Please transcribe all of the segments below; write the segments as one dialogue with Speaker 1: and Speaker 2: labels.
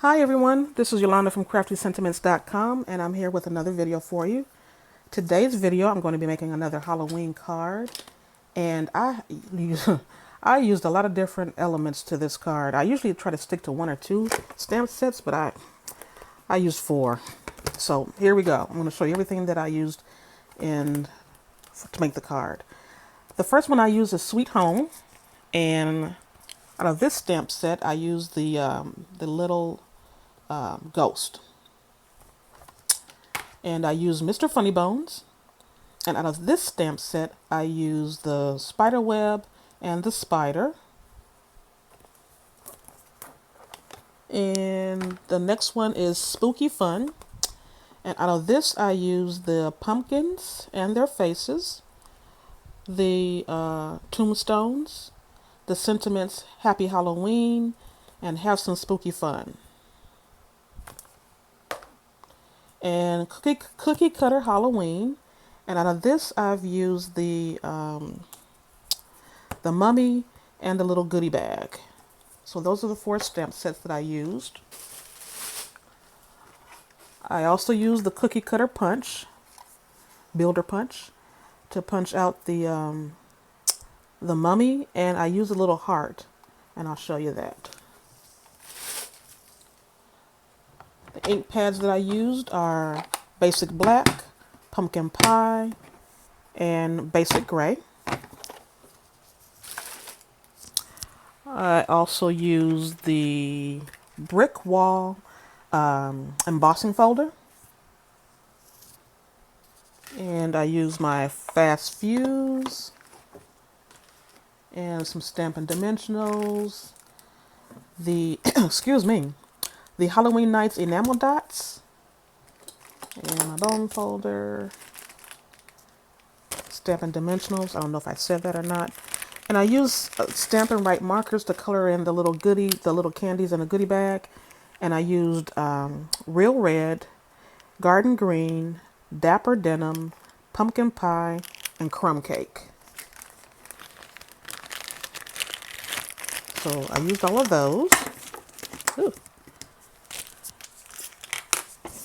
Speaker 1: Hi everyone, this is Yolanda from CraftySentiments.com and I'm here with another video for you. Today's video I'm going to be making another Halloween card, and I used a lot of different elements to this card. I usually try to stick to one or two stamp sets, but I used four. So here we go. I'm going to show you everything that I used in to make the card. The first one I used is Sweet Home, and out of this stamp set I used the little ghost. And I used Mr. Funny Bones. And out of this stamp set, I used the spider web and the spider. And the next one is Spooky Fun. And out of this, I used the pumpkins and their faces, the tombstones, the sentiments Happy Halloween, and Have Some Spooky Fun. And Cookie Cutter Halloween. And out of this, I've used the mummy and the little goodie bag. So those are the four stamp sets that I used. I also used the Cookie Cutter Punch, Builder Punch, to punch out the mummy, and I used a little heart, and I'll show you that. The ink pads that I used are Basic Black, Pumpkin Pie, and Basic Gray. I also used the Brick Wall embossing folder. And I used my Fast Fuse and some Stampin' Dimensionals. The, excuse me, the Halloween Nights enamel dots. And my bone folder. Stampin' Dimensionals. I don't know if I said that or not. And I used Stampin' Right markers to color in the little candies in the goodie bag. And I used Real Red, Garden Green, Dapper Denim, Pumpkin Pie, and Crumb Cake. So I used all of those. Ooh.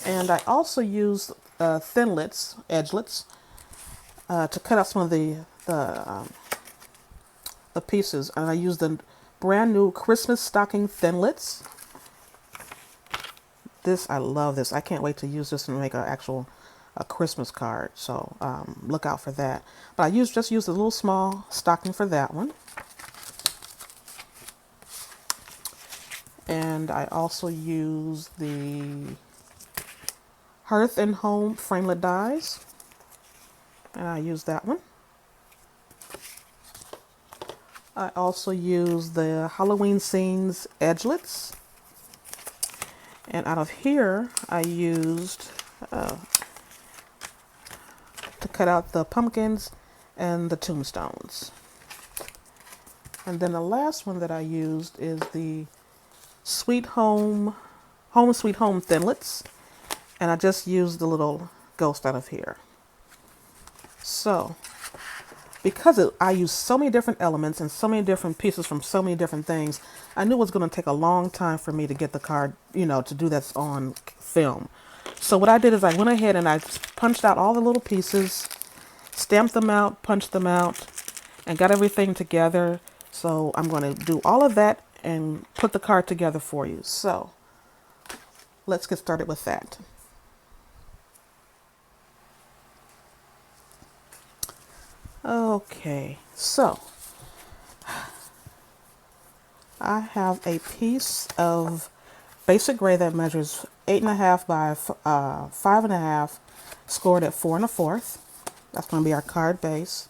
Speaker 1: And I also used thinlits, edgelets, to cut out some of the pieces. And I used the brand new Christmas stocking thinlits. I love this. I can't wait to use this and make a Christmas card. So look out for that. But I just used a little small stocking for that one. And I also used the Hearth and Home framelit dies. And I used that one. I also used the Halloween Scenes edgelets. And out of here, I used to cut out the pumpkins and the tombstones. And then the last one that I used is the Sweet Home Sweet Home thinlits. And I just used the little ghost out of here. So, because I used so many different elements and so many different pieces from so many different things, I knew it was going to take a long time for me to get the card, to do this on film. So what I did is I went ahead and I punched out all the little pieces, stamped them out, punched them out, and got everything together. So I'm going to do all of that and put the card together for you. So let's get started with that. Okay, so I have a piece of Basic Gray that measures 8.5 by 5.5, scored at 4 1/4. That's going to be our card base.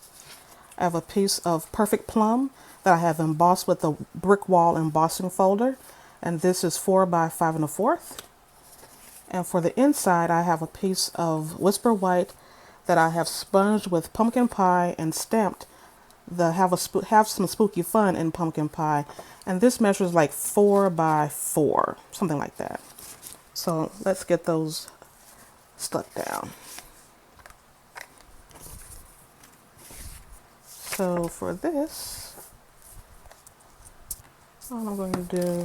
Speaker 1: I have a piece of Perfect Plum that I have embossed with the Brick Wall embossing folder, and this is 4 by 5 1/4. And for the inside, I have a piece of Whisper White that I have sponged with Pumpkin Pie and stamped the Have Some Spooky Fun in Pumpkin Pie. And this measures like 4 by 4, something like that. So let's get those stuck down. So for this, all I'm going to do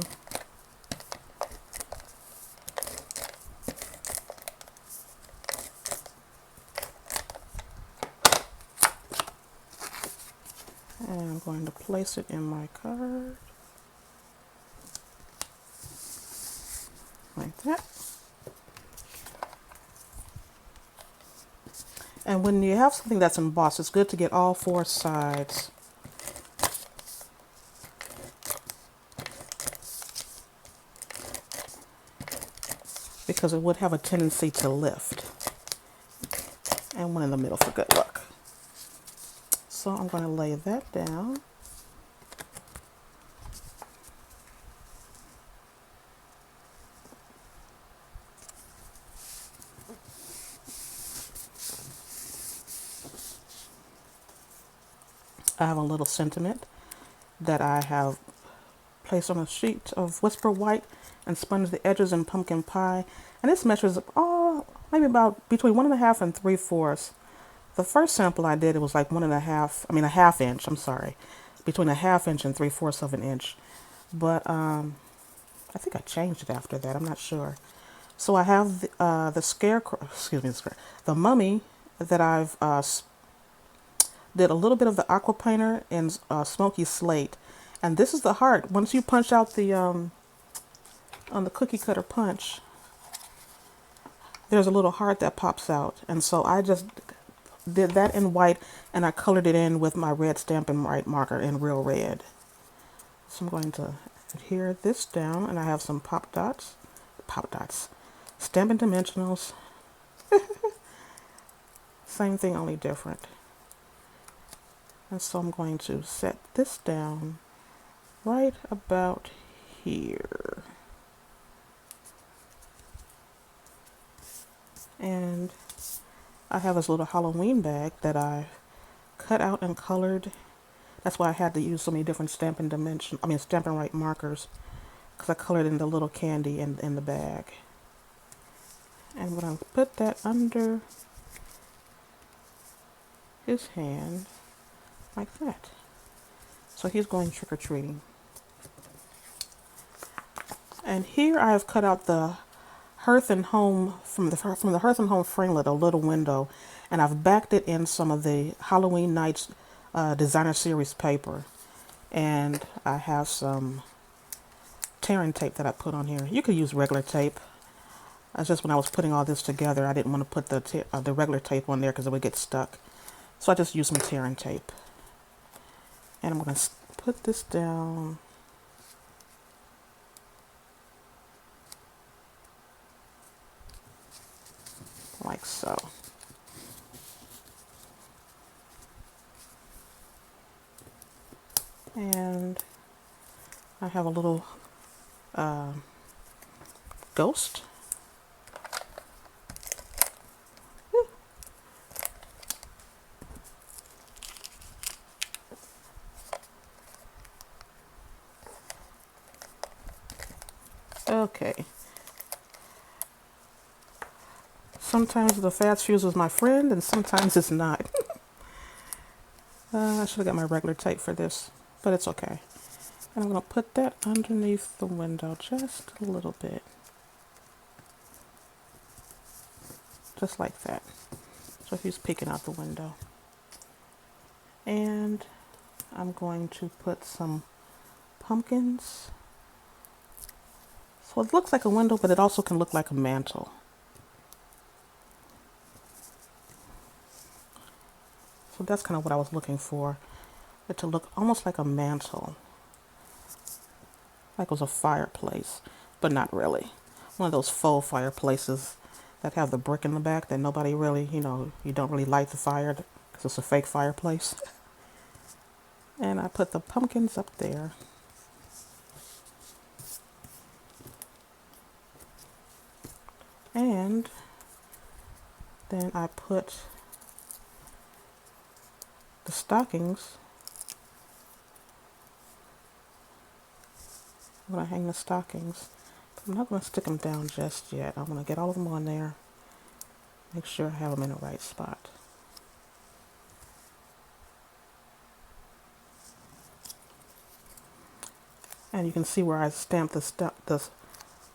Speaker 1: And I'm going to place it in my card. Like that. And when you have something that's embossed, it's good to get all four sides. Because it would have a tendency to lift. And one in the middle for good luck. So I'm going to lay that down. I have a little sentiment that I have placed on a sheet of Whisper White and sponged the edges in pumpkin pie. And this measures maybe about between 1.5 and 3/4. The first sample I did, it was like 1.5, a half inch, I'm sorry. Between a half inch and 3/4 of an inch. But I think I changed it after that, I'm not sure. So I have the scarecrow, the mummy that I've did a little bit of the aqua painter in smoky slate. And this is the heart. Once you punch out the, on the cookie cutter punch, there's a little heart that pops out. And so I just did that in white and I colored it in with my red Stampin' Write marker in Real Red. So I'm going to adhere this down and I have some pop dots, Stampin' Dimensionals. Same thing, only different. And so I'm going to set this down right about here. And I have this little Halloween bag that I cut out and colored. That's why I had to use so many different Stampin' Write markers, because I colored in the little candy in the bag. And I'm going to put that under his hand like that. So he's going trick-or-treating. And here I have cut out the Hearth and Home, from the Hearth and Home framelit, a little window, and I've backed it in some of the Halloween Nights designer series paper. And I have some tearing tape that I put on here. You could use regular tape. It's just when I was putting all this together, I didn't want to put the regular tape on there because it would get stuck. So I just used some tearing tape. And I'm going to put this down like so. And I have a little ghost. Okay. Sometimes the fast fuse is my friend and sometimes it's not. I should have got my regular tape for this, but it's okay. And I'm going to put that underneath the window just a little bit. Just like that. So he's peeking out the window. And I'm going to put some pumpkins. So it looks like a window, but it also can look like a mantle. So that's kind of what I was looking for. It to look almost like a mantle. Like it was a fireplace, but not really. One of those faux fireplaces that have the brick in the back that nobody really, you don't really light the fire because it's a fake fireplace. And I put the pumpkins up there. And then I put the stockings. I'm going to hang the stockings. But I'm not going to stick them down just yet. I'm going to get all of them on there. Make sure I have them in the right spot. And you can see where I stamped the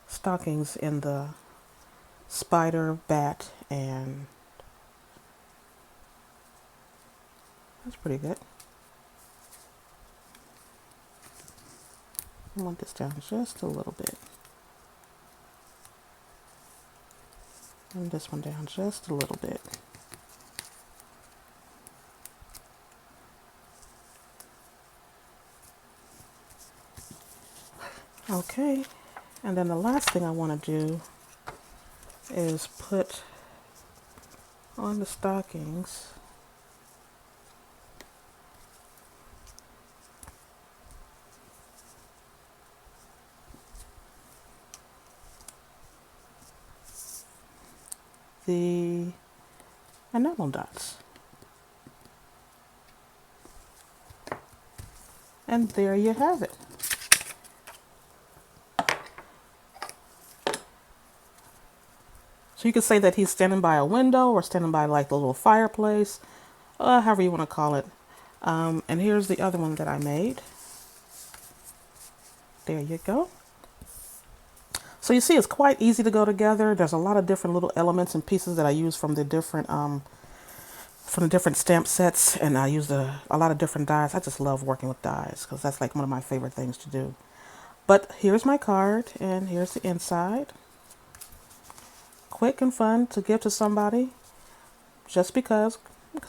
Speaker 1: stockings in the spider, bat, and that's pretty good. I want this down just a little bit. And this one down just a little bit. Okay, and then the last thing I want to do is put on the stockings the enamel dots. And there you have it. So you could say that he's standing by a window or standing by like the little fireplace, however you want to call it. And here's the other one that I made. There you go. So you see it's quite easy to go together. There's a lot of different little elements and pieces that I use from the different stamp sets, and I used a lot of different dies. I just love working with dies because that's like one of my favorite things to do. But here's my card, and here's the inside. Quick and fun to give to somebody, just because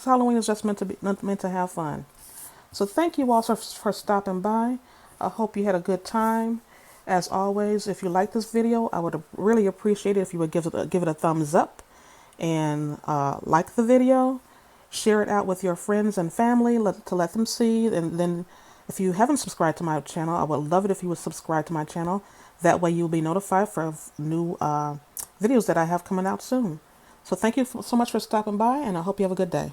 Speaker 1: Halloween is just meant to have fun. So thank you all for stopping by. I hope you had a good time. As always, if you like this video, I would really appreciate it if you would give it a thumbs up and like the video. Share it out with your friends and family to let them see. And then if you haven't subscribed to my channel, I would love it if you would subscribe to my channel. That way you'll be notified for new videos that I have coming out soon. So thank you so much for stopping by, and I hope you have a good day.